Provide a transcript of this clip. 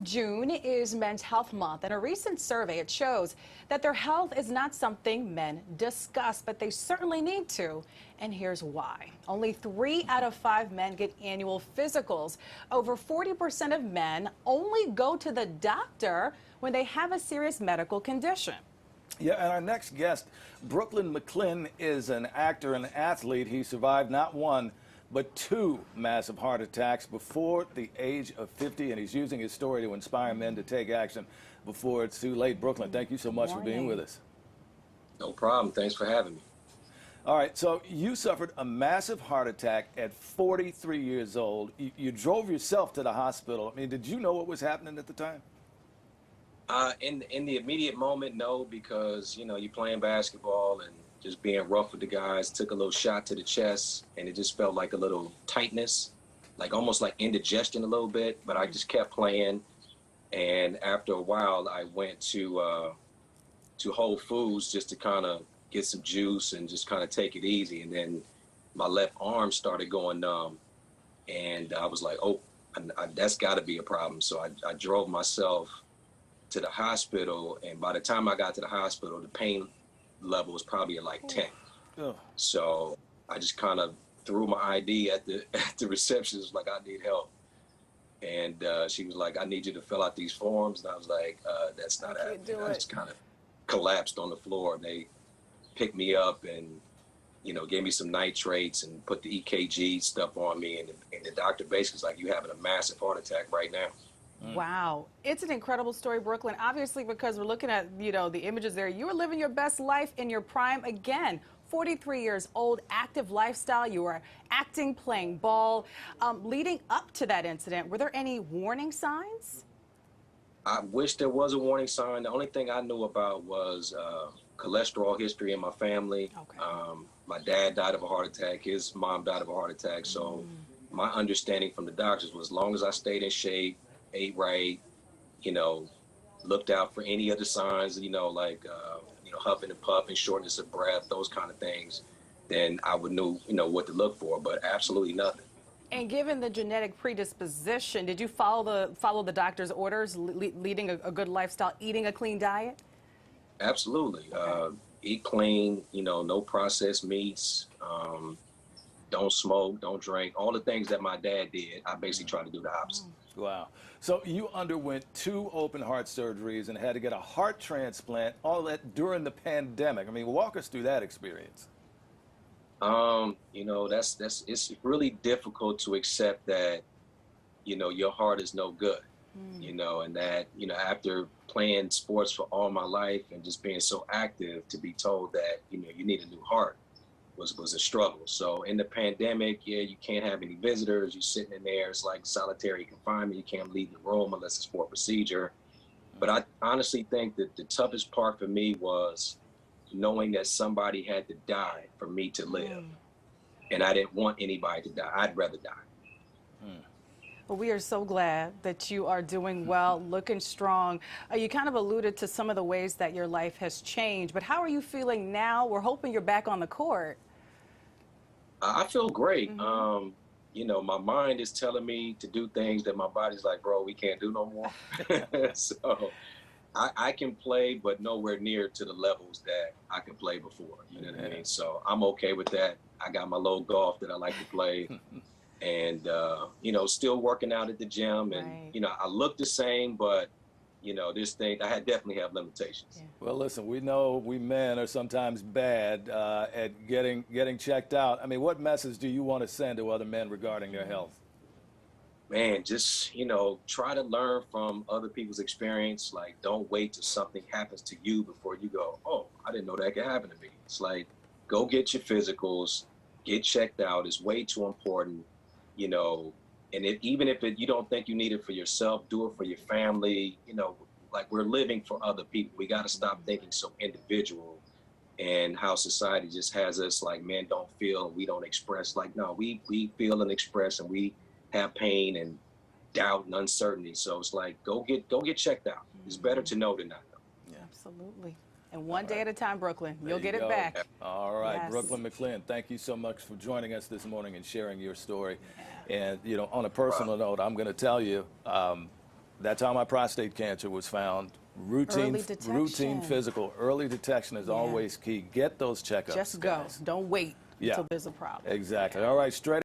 June is Men's Health Month, and a recent survey, it shows that their health is not something men discuss, but they certainly need to. And here's why. Only 3 out of 5 men get annual physicals. Over 40% of men only go to the doctor when they have a serious medical condition. Yeah, and our next guest, Brooklyn McLinn, is an actor and athlete. He survived not one, but 2 massive heart attacks before the age of 50, and he's using his story to inspire men to take action before it's too late. Brooklyn, thank you so much for being with us. No problem. Thanks for having me. All right, so you suffered a massive heart attack at 43 years old. You drove yourself to the hospital. I mean, did you know what was happening at the time? In the immediate moment, no, because, you know, you're playing basketball and just being rough with the guys, took a little shot to the chest, and it just felt like a little tightness, like almost like indigestion a little bit, but I just kept playing. And after a while, I went to Whole Foods just to kind of get some juice and just kind of take it easy. And then my left arm started going numb, and I was like, oh, that's got to be a problem. So I drove myself to the hospital, and by the time I got to the hospital, the pain level was probably at like 10. Oh. So I just kind of threw my ID at the receptionist, like, I need help. And she was like, I need you to fill out these forms. And I was like, that's not happening. I just kind of collapsed on the floor, and they picked me up and, you know, gave me some nitrates and put the EKG stuff on me. And the doctor basically was like, you're having a massive heart attack right now. Wow. It's an incredible story, Brooklyn, obviously, because we're looking at, you know, the images there. You were living your best life in your prime again. 43 years old, active lifestyle. You were acting, playing ball. Leading up to that incident, were there any warning signs? I wish there was a warning sign. The only thing I knew about was cholesterol history in my family. Okay. My dad died of a heart attack. His mom died of a heart attack. So my understanding from the doctors was, as long as I stayed in shape, ate right, you know, looked out for any other signs, you know, like, you know, huffing and puffing, shortness of breath, those kind of things, then I would know, you know, what to look for, but absolutely nothing. And given the genetic predisposition, did you follow the doctor's orders, leading a good lifestyle, eating a clean diet? Absolutely. Okay. Eat clean, you know, no processed meats, don't smoke, don't drink, all the things that my dad did. I basically tried to do the opposite. Wow. So you underwent 2 open heart surgeries and had to get a heart transplant, all that during the pandemic. I mean, walk us through that experience. You know, it's really difficult to accept that, you know, your heart is no good, you know, and that, you know, after playing sports for all my life and just being so active, to be told that, you know, you need a new heart was a struggle. So in the pandemic, yeah, you can't have any visitors. You're sitting in there. It's like solitary confinement. You can't leave the room unless it's for a procedure. But I honestly think that the toughest part for me was knowing that somebody had to die for me to live. And I didn't want anybody to die. I'd rather die. Well, we are so glad that you are doing well, looking strong. You kind of alluded to some of the ways that your life has changed, but how are you feeling now? We're hoping you're back on the court. I feel great. You know, my mind is telling me to do things that my body's like, bro, we can't do no more. So I can play, but nowhere near to the levels that I could play before. You know what I mean? So I'm okay with that. I got my little golf that I like to play. And, you know, still working out at the gym. And, you know, I look the same, but, you know, this thing, I definitely have limitations. Yeah. Well, listen, we know we men are sometimes bad at getting checked out. I mean, what message do you want to send to other men regarding their health? Man, just, you know, try to learn from other people's experience. Like, don't wait till something happens to you before you go, oh, I didn't know that could happen to me. It's like, go get your physicals, get checked out. It's way too important, you know. And even if you don't think you need it for yourself, do it for your family. You know, like, we're living for other people. We got to stop thinking so individual, and how society just has us like, men don't feel and we don't express. Like, no, we feel and express, and we have pain and doubt and uncertainty. So it's like, go get checked out. It's better to know than not know. Yeah. Absolutely. And one day at a time, Brooklyn. You'll get it go. back. All right, Yes. Brooklyn McLinn, thank you so much for joining us this morning and sharing your story. And, you know, on a personal note, I'm going to tell you, That's how my prostate cancer was found. Routine physical, early detection is always key. Get those checkups. Just go. Guys. Don't wait until there's a problem. Exactly. All right, straight